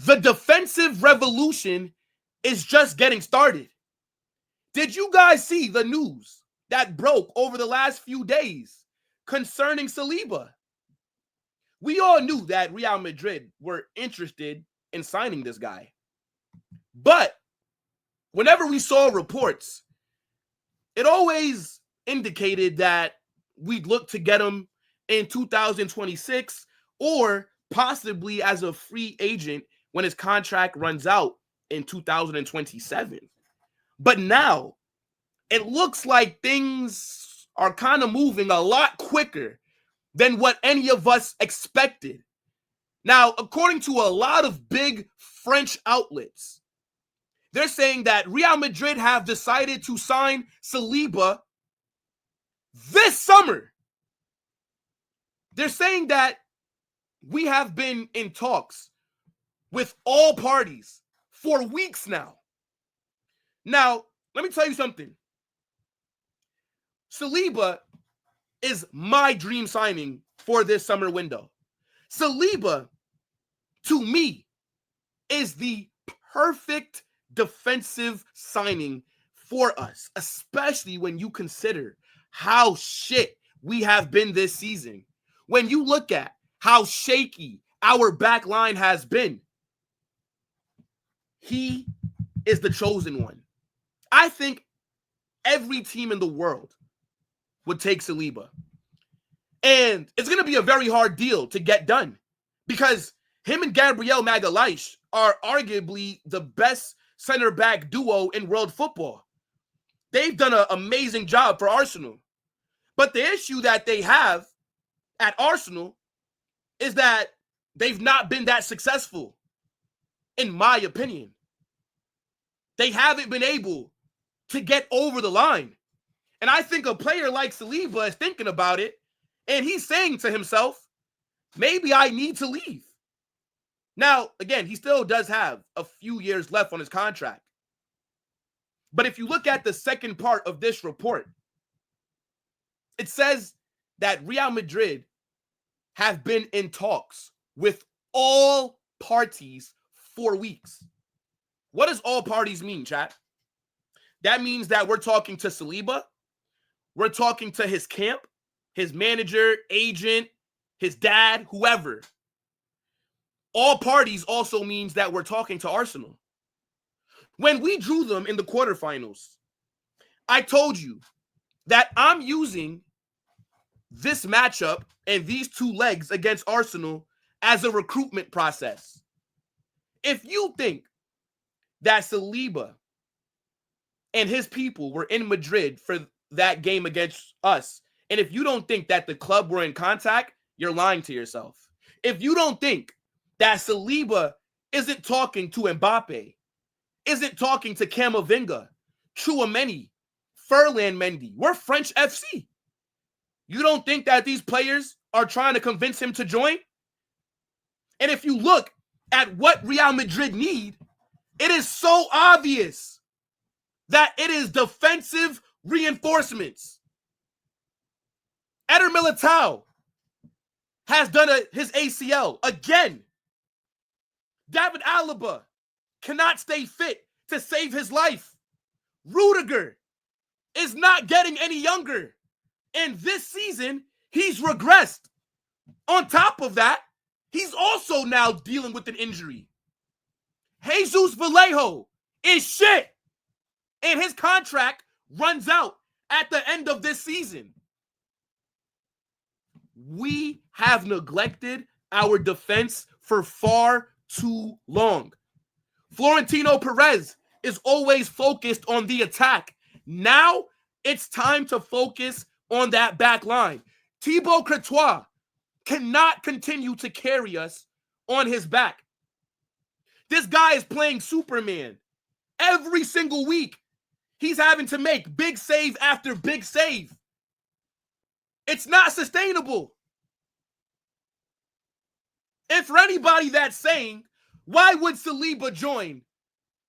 the defensive revolution is just getting started. Did you guys see the news that broke over the last few days concerning Saliba? We all knew that Real Madrid were interested in signing this guy. But whenever we saw reports, it always indicated that we'd look to get him in 2026 or possibly as a free agent when his contract runs out in 2027. But now it looks like things are kind of moving a lot quicker than what any of us expected. Now, according to a lot of big French outlets, they're saying that Real Madrid have decided to sign Saliba this summer. They're saying that we have been in talks with all parties for weeks now. Now, let me tell you something. Saliba is my dream signing for this summer window. Saliba, to me, is the perfect defensive signing for us, especially when you consider how shit we have been this season. When you look at how shaky our back line has been, he is the chosen one. I think every team in the world would take Saliba. And it's going to be a very hard deal to get done because him and Gabriel Magalhaes are arguably the best center back duo in world football. They've done an amazing job for Arsenal. But the issue that they have at Arsenal is that they've not been that successful, in my opinion. They haven't been able to get over the line. And I think a player like Saliba is thinking about it, and he's saying to himself, maybe I need to leave. Now, again, he still does have a few years left on his contract. But if you look at the second part of this report, it says that Real Madrid have been in talks with all parties for weeks. What does all parties mean, chat? That means that we're talking to Saliba, we're talking to his camp, his manager, agent, his dad, whoever. All parties also means that we're talking to Arsenal. When we drew them in the quarterfinals, I told you that I'm using this matchup and these two legs against Arsenal as a recruitment process. If you think that Saliba and his people were in Madrid for that game against us, and if you don't think that the club were in contact, you're lying to yourself. If you don't think that Saliba isn't talking to Mbappe, isn't talking to Camavinga, Chouameni, Ferland Mendy, we're French FC. You don't think that these players are trying to convince him to join? And if you look at what Real Madrid need, it is so obvious that it is defensive reinforcements. Eder Militao has done his ACL again. David Alaba cannot stay fit to save his life. Rudiger is not getting any younger. And this season, he's regressed. On top of that, he's also now dealing with an injury. Jesus Vallejo is shit. And his contract runs out at the end of this season. We have neglected our defense for far too long. Florentino Perez is always focused on the attack. Now it's time to focus on that back line. Thibaut Courtois cannot continue to carry us on his back. This guy is playing Superman every single week. He's having to make big save after big save. It's not sustainable. And for anybody that's saying, why would Saliba join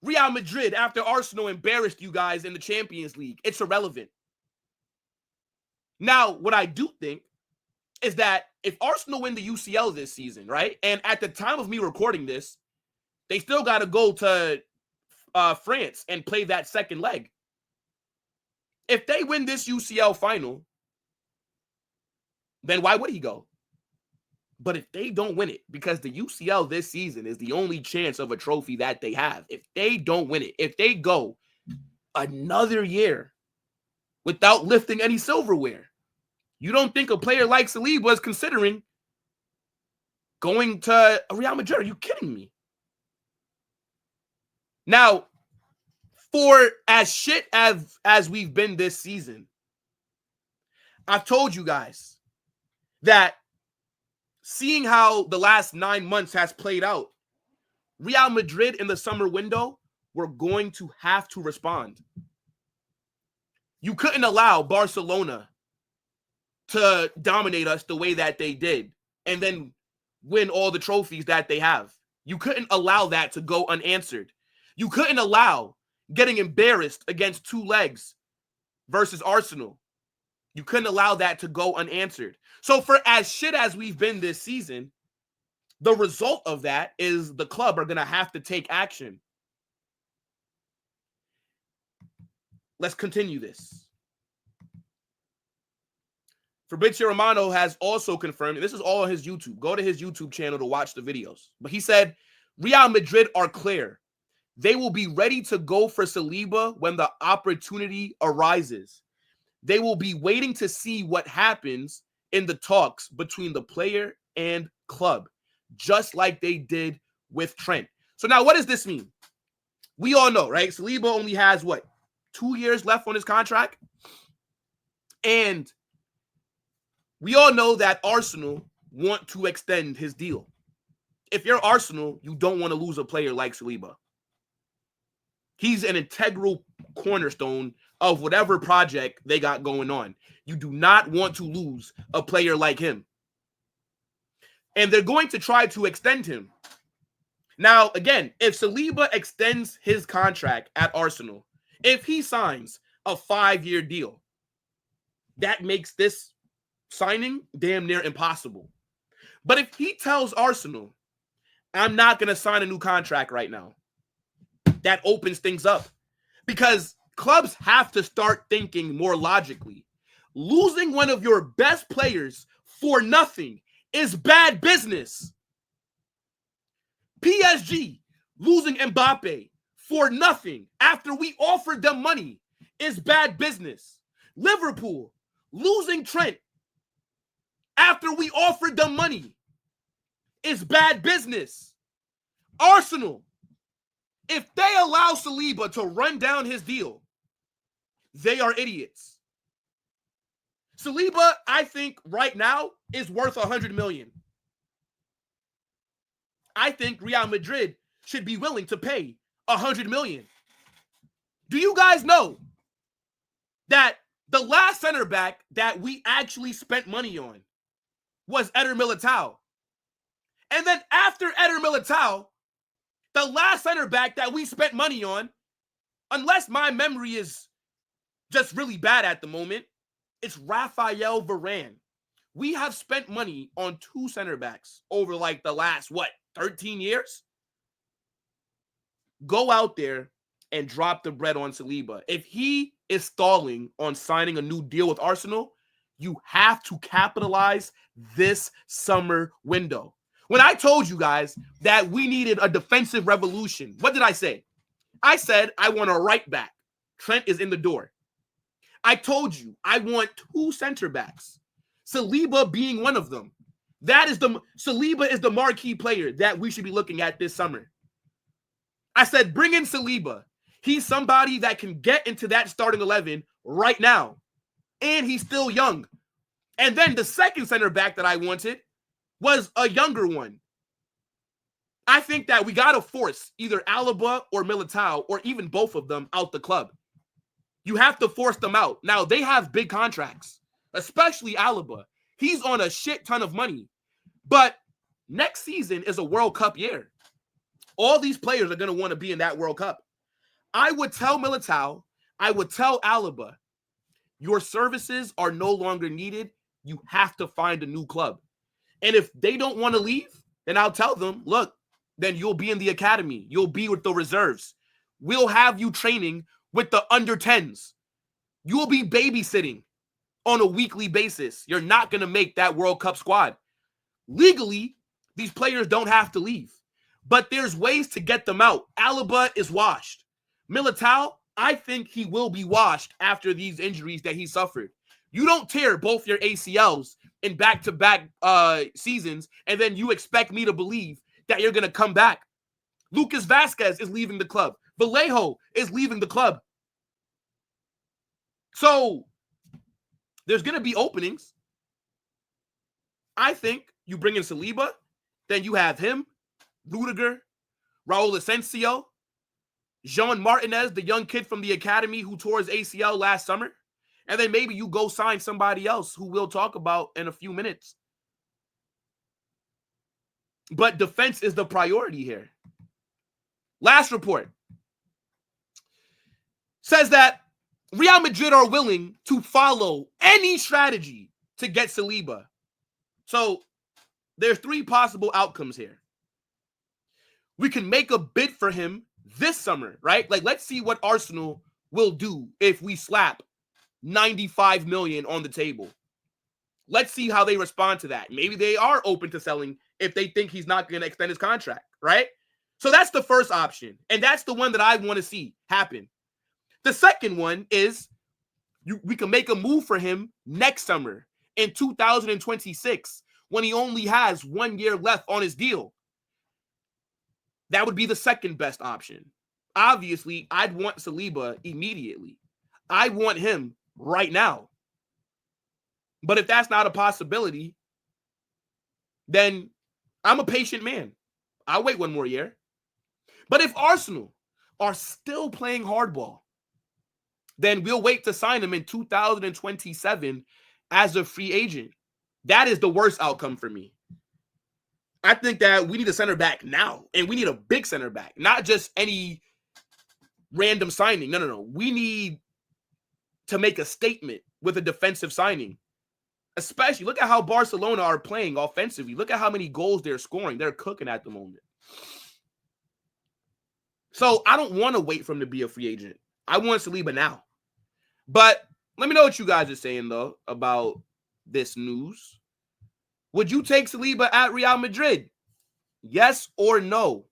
Real Madrid after Arsenal embarrassed you guys in the Champions League? It's irrelevant. Now, what I do think is that if Arsenal win the UCL this season, right, and at the time of me recording this, They still got to go to France and play that second leg. If they win this UCL final, then why would he go? But if they don't win it, because the UCL this season is the only chance of a trophy that they have, if they don't win it, if they go another year without lifting any silverware, you don't think a player like Saliba is considering going to Real Madrid? Are you kidding me? Now, for as shit as we've been this season, I've told you guys that seeing how the last 9 months has played out, Real Madrid in the summer window were going to have to respond. You couldn't allow Barcelona to dominate us the way that they did and then win all the trophies that they have. You couldn't allow that to go unanswered. You couldn't allow getting embarrassed against 2 legs versus Arsenal. You couldn't allow that to go unanswered. So for as shit as we've been this season, the result of that is the club are going to have to take action. Let's continue this. Fabrizio Romano has also confirmed, and this is all on his YouTube. Go to his YouTube channel to watch the videos. But he said, Real Madrid are clear. They will be ready to go for Saliba when the opportunity arises. They will be waiting to see what happens in the talks between the player and club, just like they did with Trent. So now what does this mean? We all know, right? Saliba only has, 2 years left on his contract? And we all know that Arsenal want to extend his deal. If you're Arsenal, you don't want to lose a player like Saliba. He's an integral cornerstone of whatever project they got going on. You do not want to lose a player like him. And they're going to try to extend him. Now, again, if Saliba extends his contract at Arsenal, if he signs a 5-year deal, that makes this signing damn near impossible. But if he tells Arsenal, I'm not going to sign a new contract right now, that opens things up. Because clubs have to start thinking more logically. Losing one of your best players for nothing is bad business. PSG losing Mbappe for nothing after we offered them money is bad business. Liverpool losing Trent after we offered them money is bad business. Arsenal, if they allow Saliba to run down his deal, they are idiots. Saliba, I think right now is worth 100 million. I think Real Madrid should be willing to pay 100 million. Do you guys know that the last center back that we actually spent money on was Eder Militao? And then after Eder Militao, the last center back that we spent money on, unless my memory is just really bad at the moment, it's Raphael Varane. We have spent money on 2 center backs over the last, 13 years? Go out there and drop the bread on Saliba. If he is stalling on signing a new deal with Arsenal, you have to capitalize this summer window. When I told you guys that we needed a defensive revolution, what did I say? I said I want a right back. Trent is in the door. I told you I want 2 center backs. Saliba being one of them. Saliba is the marquee player that we should be looking at this summer. I said bring in Saliba. He's somebody that can get into that starting 11 right now. And he's still young. And then the second center back that I wanted was a younger one. I think that we got to force either Alaba or Militao or even both of them out the club. You have to force them out. Now, they have big contracts, especially Alaba. He's on a shit ton of money. But next season is a World Cup year. All these players are going to want to be in that World Cup. I would tell Militao, I would tell Alaba, your services are no longer needed. You have to find a new club. And if they don't want to leave, then I'll tell them, look, then you'll be in the academy. You'll be with the reserves. We'll have you training with the under 10s. You'll be babysitting on a weekly basis. You're not going to make that World Cup squad. Legally, these players don't have to leave, but there's ways to get them out. Alaba is washed. Militao, I think he will be washed after these injuries that he suffered. You don't tear both your ACLs in back-to-back seasons, and then you expect me to believe that you're going to come back. Lucas Vazquez is leaving the club. Vallejo is leaving the club. So there's going to be openings. I think you bring in Saliba, then you have him, Rudiger, Raul Asensio, Jean Martinez, the young kid from the academy who tore his ACL last summer. And then maybe you go sign somebody else who we'll talk about in a few minutes. But defense is the priority here. Last report says that Real Madrid are willing to follow any strategy to get Saliba. So there's 3 possible outcomes here. We can make a bid for him this summer, right? Like, let's see what Arsenal will do if we slap 95 million on the table. Let's see how they respond to that. Maybe they are open to selling if they think he's not going to extend his contract, right? So that's the first option, and that's the one that I want to see happen. The second one is we can make a move for him next summer in 2026 when he only has 1 year left on his deal. That would be the second best option. Obviously, I'd want Saliba immediately. I want him right now. But if that's not a possibility, then I'm a patient man. I'll wait 1 more year. But if Arsenal are still playing hardball, then we'll wait to sign him in 2027 as a free agent. That is the worst outcome for me. I think that we need a center back now, and we need a big center back, not just any random signing. No. We need to make a statement with a defensive signing. Especially, look at how Barcelona are playing offensively. Look at how many goals they're scoring. They're cooking at the moment. So I don't want to wait for him to be a free agent. I want Saliba now. But let me know what you guys are saying, though, about this news. Would you take Saliba at Real Madrid? Yes or no?